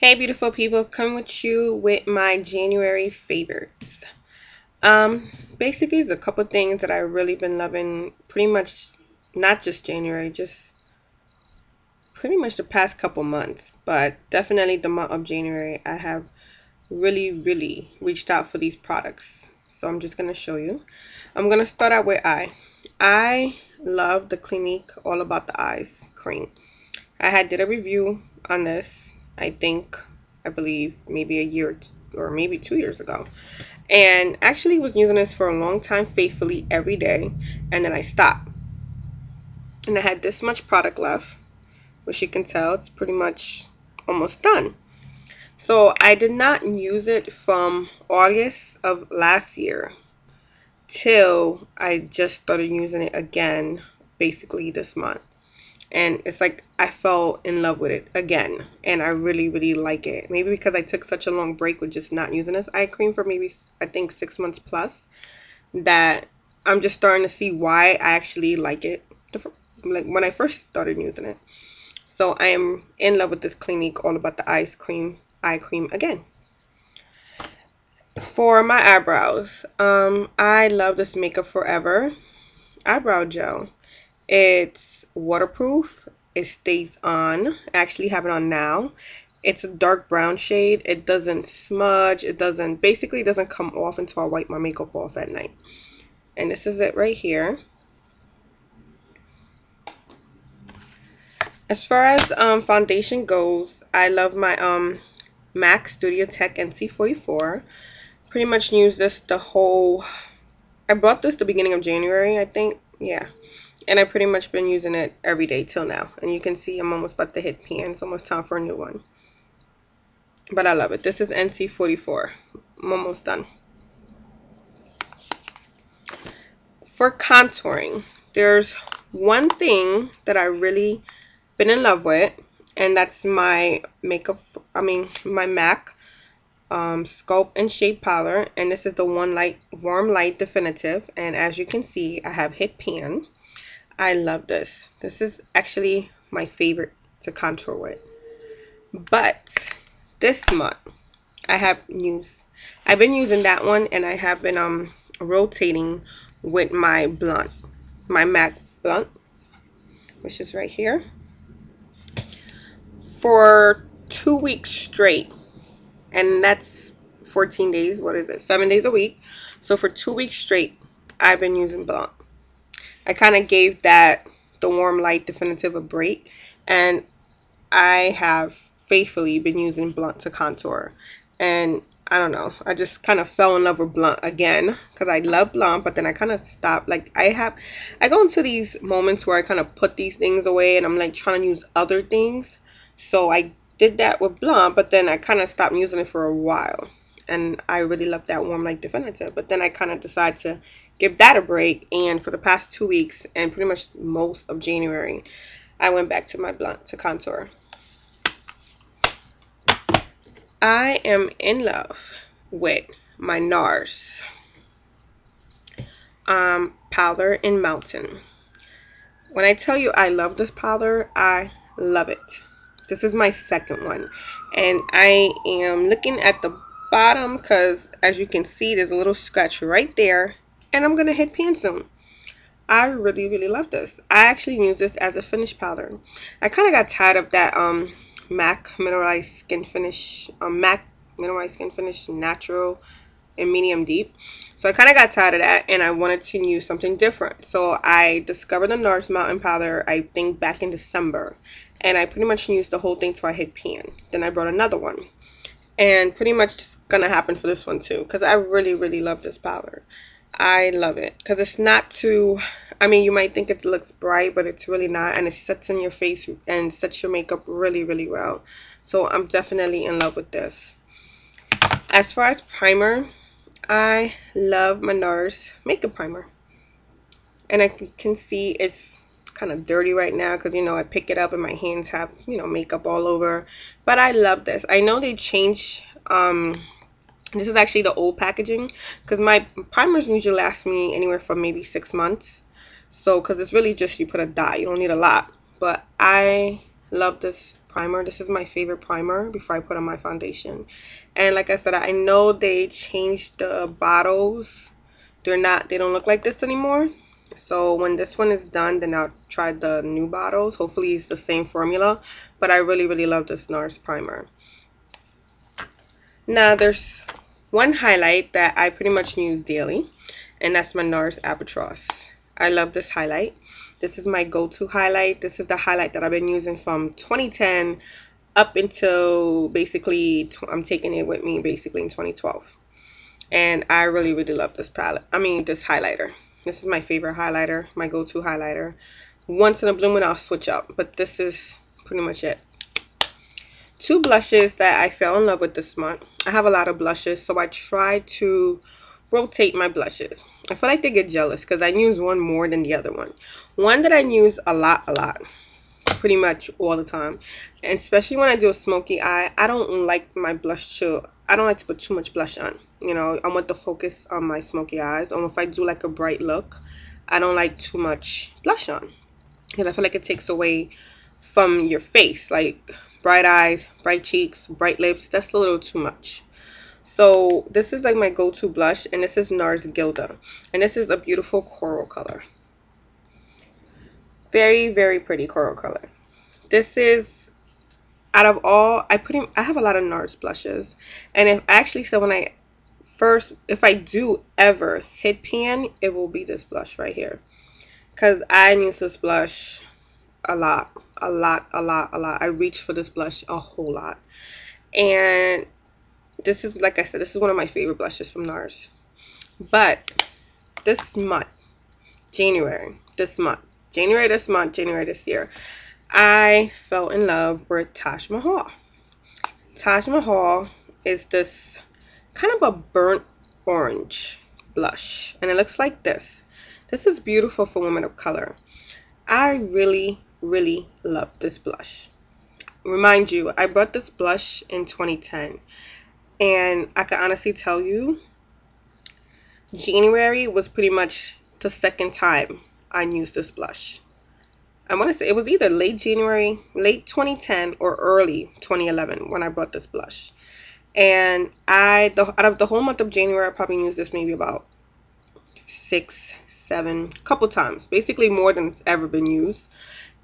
Hey beautiful people, coming with you with my January favorites. Basically it's a couple things that I've really been loving pretty much, not just January, just pretty much the past couple months, but definitely the month of January I have really reached out for these products. So I'm just gonna show you. I'm gonna start out with eye. I love the Clinique All About the Eyes cream. I had did a review on this, I believe maybe a year or maybe 2 years ago. And actually was using this for a long time faithfully every day, and then I stopped. And I had this much product left, which you can tell it's pretty much almost done. So I did not use it from August of last year till I just started using it again basically this month. And it's like I fell in love with it again, and I really like it. Maybe because I took such a long break with just not using this eye cream for maybe I think 6 months plus, that I'm just starting to see why I actually like it, like when I first started using it. So I am in love with this Clinique All About the eye cream again. For my eyebrows, I love this Makeup Forever eyebrow gel. It's waterproof. It stays on. I actually have it on now. It's a dark brown shade. It doesn't smudge. It doesn't come off until I wipe my makeup off at night. And this is it right here. As far as foundation goes, I love my MAC Studio Tech NC44. Pretty much use this the whole. I bought this the beginning of January, I think. Yeah. And I pretty much been using it every day till now. And you can see I'm almost about to hit pan. It's almost time for a new one. But I love it. This is NC44. I'm almost done. For contouring, there's one thing that I really been in love with, and that's my my MAC Sculpt and Shape Powder. And this is the Warm Light Definitive. And as you can see, I have hit pan. I love this. This is actually my favorite to contour with. But this month I've been using that one, and I have been rotating with my blunt, my MAC blunt, which is right here, for 2 weeks straight. And that's 14 days. What is it? 7 days a week. So for 2 weeks straight, I've been using blunt. I kind of gave the Warm Light Definitive a break, and I have faithfully been using blunt to contour. And I don't know, I just kind of fell in love with blunt again because I love blunt, but then I kind of stopped. Like I go into these moments where I kind of put these things away and I'm like trying to use other things. So I did that with blunt, but then I kind of stopped using it for a while. And I really love that Warm Light Definitive. But then I kind of decided to give that a break. And for the past 2 weeks and pretty much most of January, I went back to my blunt to contour. I am in love with my NARS powder in Mountain. When I tell you I love this powder, I love it. This is my second one, and I am looking at the bottom because as you can see there's a little scratch right there, and I'm gonna hit pan soon. I really love this. I actually use this as a finish powder. I kind of got tired of that MAC mineralized skin finish, MAC mineralized skin finish natural and medium deep. So I kind of got tired of that, and I wanted to use something different. So I discovered the NARS Mountain Powder, I think back in December, and I pretty much used the whole thing till I hit pan. Then I brought another one, and pretty much it's gonna happen for this one too, because I really love this powder. I love it because it's not too, I mean, you might think it looks bright, but it's really not, and it sets in your face and sets your makeup really well. So I'm definitely in love with this. As far as primer, I love my NARS makeup primer, and I can see it's kind of dirty right now because I pick it up and my hands have makeup all over, but I love this. I know they changed this is actually the old packaging, because my primers usually last me anywhere from maybe 6 months. So because it's really just you put a dot, you don't need a lot. But I love this primer. This is my favorite primer before I put on my foundation. And like I said, I know they changed the bottles. They don't look like this anymore. So when this one is done, then I'll try the new bottles. Hopefully it's the same formula. But I really, really love this NARS primer. Now there's one highlight that I pretty much use daily, and that's my NARS Albatross. I love this highlight. This is my go-to highlight. This is the highlight that I've been using from 2010 up until basically I'm taking it with me basically in 2012. And I really, really love this palette. I mean, this highlighter. This is my favorite highlighter, my go-to highlighter. Once in a blue moon, I'll switch up, but this is pretty much it. Two blushes that I fell in love with this month. I have a lot of blushes, so I try to rotate my blushes. I feel like they get jealous because I use one more than the other one. One that I use a lot, pretty much all the time, and especially when I do a smoky eye, I don't like my blush to, I don't like to put too much blush on. You know, I want the focus on my smoky eyes, or if I do like a bright look, I don't like too much blush on because I feel like it takes away from your face. Like bright eyes, bright cheeks, bright lips, that's a little too much. So this is like my go-to blush, and this is NARS Gilda, and this is a beautiful coral color. Very, very pretty coral color. This is, out of all, I have a lot of NARS blushes, and if actually, so when if I do ever hit pan, it will be this blush right here, because I use this blush a lot. I reach for this blush a whole lot, and this is, like I said, this is one of my favorite blushes from NARS. But this month, January this year, I fell in love with Taj Mahal. Taj Mahal is this kind of a burnt orange blush, and it looks like this. This is beautiful for women of color. I really, really love this blush. Remind you, I bought this blush in 2010, and I can honestly tell you, January was pretty much the second time I used this blush. I want to say it was either late January, late 2010, or early 2011 when I bought this blush. And out of the whole month of January, I probably used this maybe about 6, 7, couple times. Basically more than it's ever been used.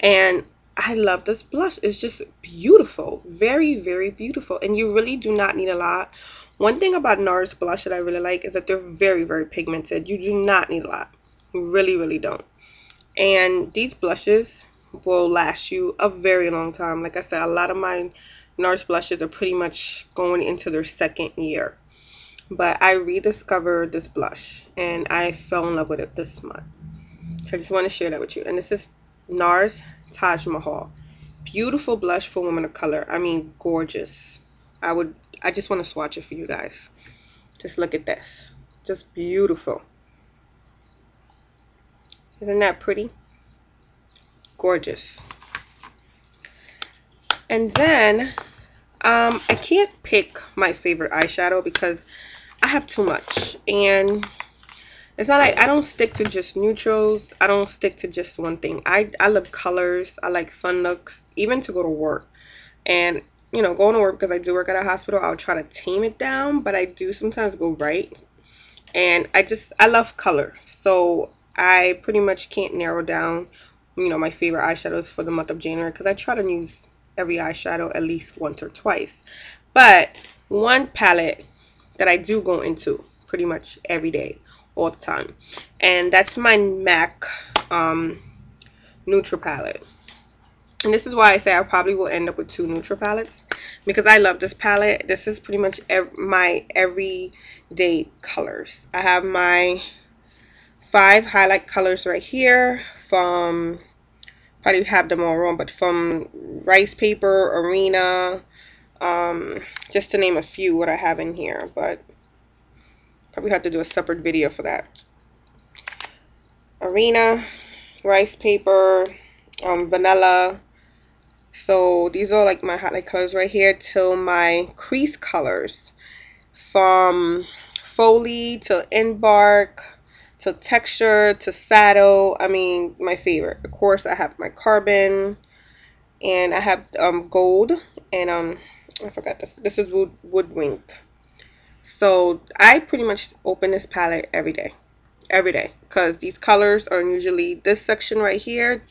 And I love this blush. It's just beautiful. Very, very beautiful. And you really do not need a lot. One thing about NARS blush that I really like is that they're very, very pigmented. You do not need a lot. You really, really don't. And these blushes will last you a very long time. Like I said, a lot of my NARS blushes are pretty much going into their second year. But I rediscovered this blush, and I fell in love with it this month. So I just want to share that with you. And this is NARS Taj Mahal. Beautiful blush for women of color. I mean, gorgeous. I just want to swatch it for you guys. Just look at this. Just beautiful. Isn't that pretty? Gorgeous. And then I can't pick my favorite eyeshadow because I have too much, and it's not like I don't stick to just neutrals. I don't stick to just one thing. I love colors. I like fun looks, even to go to work. And you know, going to work, because I do work at a hospital, I'll try to tame it down, but I do sometimes go right. And I love color, so I pretty much can't narrow down, you know, my favorite eyeshadows for the month of January, because I try to use every eyeshadow at least once or twice. But one palette that I do go into pretty much every day, all the time, and that's my MAC neutral palette. And this is why I say I probably will end up with 2 neutral palettes, because I love this palette. This is pretty much my everyday colors. I have my 5 highlight colors right here from, probably have them all wrong, but from Rice Paper, Arena, just to name a few what I have in here, but probably have to do a separate video for that. Arena, Rice Paper, Vanilla. So these are like my highlight colors right here, till my crease colors, from Foley to Embark to Texture to Saddle. I mean, my favorite. Of course, I have my Carbon, And I have gold and I forgot this. This is woodwink. So I pretty much open this palette every day, because these colors are usually this section right here.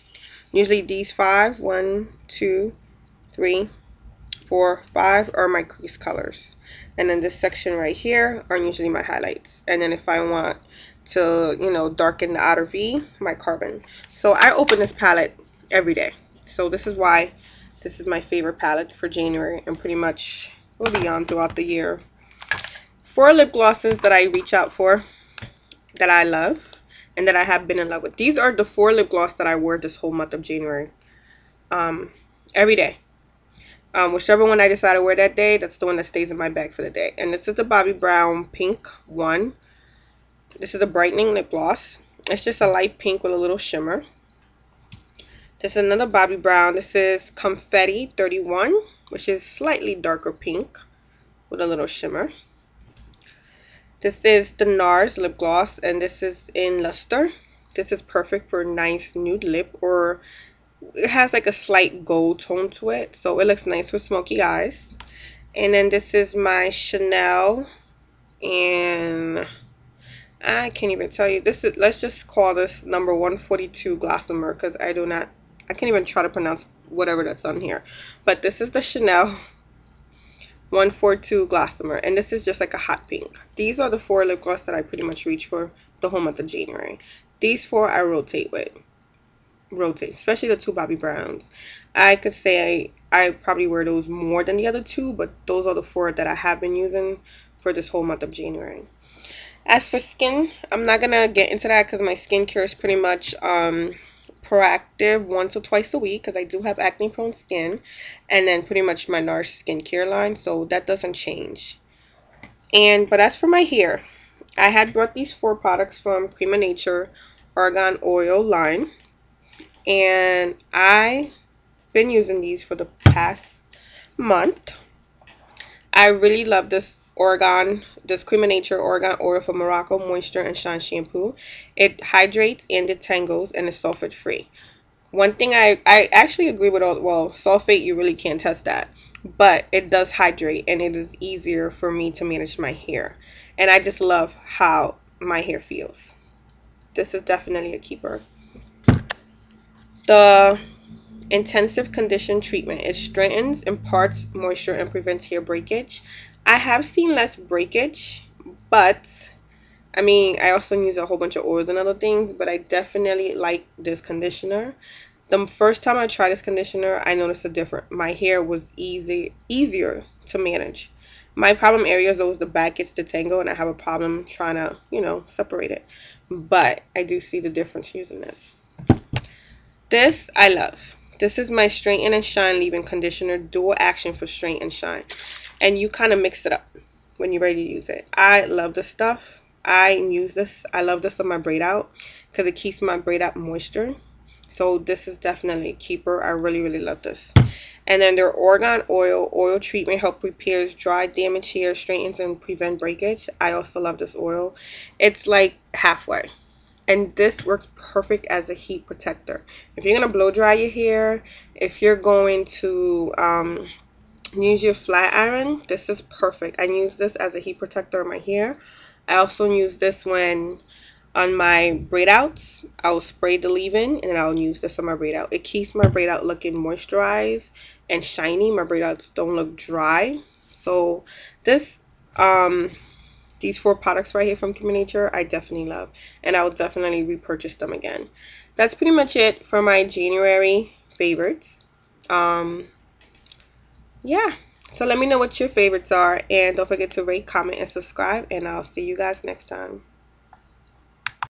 Usually these five, 1, 2, 3, 4, 5 are my crease colors, and then this section right here are usually my highlights. And then if I want to, you know, darken the outer V, my carbon. So I open this palette every day. So this is why this is my favorite palette for January, and pretty much will be on throughout the year. 4 lip glosses that I reach out for, that I love, and that I have been in love with. These are the 4 lip gloss that I wore this whole month of January. Every day. Whichever one I decide to wear that day, that's the one that stays in my bag for the day. And this is the Bobbi Brown Pink one. This is a brightening lip gloss. It's just a light pink with a little shimmer. This is another Bobbi Brown. This is Confetti 31, which is slightly darker pink with a little shimmer. This is the NARS lip gloss, and this is in Luster. This is perfect for a nice nude lip, or it has like a slight gold tone to it, so it looks nice for smoky eyes. And then this is my Chanel, and I can't even tell you. This is, let's just call this number 142 Gossamer, because I can't even try to pronounce whatever that's on here. But this is the Chanel 142 Gossamer, and this is just like a hot pink. These are the 4 lip gloss that I pretty much reach for the whole month of January. These 4 I rotate with. Especially the 2 Bobbi Browns. I could say I probably wear those more than the other 2, but those are the 4 that I have been using for this whole month of January. As for skin, I'm not gonna get into that because my skincare is pretty much proactive once or twice a week, because I do have acne prone skin, and then pretty much my NARS skincare line, so that doesn't change. But as for my hair, I had brought these 4 products from Prima Nature Argan Oil line, and I've been using these for the past month. I really love this Prima Nature Oregon Oil for Morocco Moisture and Shine Shampoo. It hydrates and detangles and is sulfate free. One thing I actually agree with well, sulfate, you really can't test that. But it does hydrate, and it is easier for me to manage my hair. And I just love how my hair feels. This is definitely a keeper. The Intensive Condition Treatment. It strengthens, imparts moisture, and prevents hair breakage. I have seen less breakage, but I mean, I also use a whole bunch of oils and other things, but I definitely like this conditioner. The first time I tried this conditioner, I noticed a difference. My hair was easier to manage. My problem areas, though, is the back gets detangled, and I have a problem trying to, you know, separate it. But I do see the difference using this. This I love. This is my Straighten and Shine Leave-In Conditioner, dual action for straighten and shine. And you kind of mix it up when you're ready to use it. I love this stuff. I use this. I love this on my braid out because it keeps my braid out moisture. So this is definitely a keeper. I really, really love this. And then their Oregon Oil Treatment help repairs dry, damaged hair, straightens, and prevent breakage. I also love this oil. It's like halfway. And this works perfect as a heat protector. If you're going to blow dry your hair, if you're going to use your flat iron, this is perfect. I use this as a heat protector on my hair. I also use this when on my braid outs. I'll spray the leave-in, and I'll use this on my braid out. It keeps my braid out looking moisturized and shiny. My braid outs don't look dry. So this these 4 products right here from Prima Nature, I definitely love, and I will definitely repurchase them again. That's pretty much it for my January favorites. Yeah, so let me know what your favorites are, and don't forget to rate, comment, and subscribe, and I'll see you guys next time.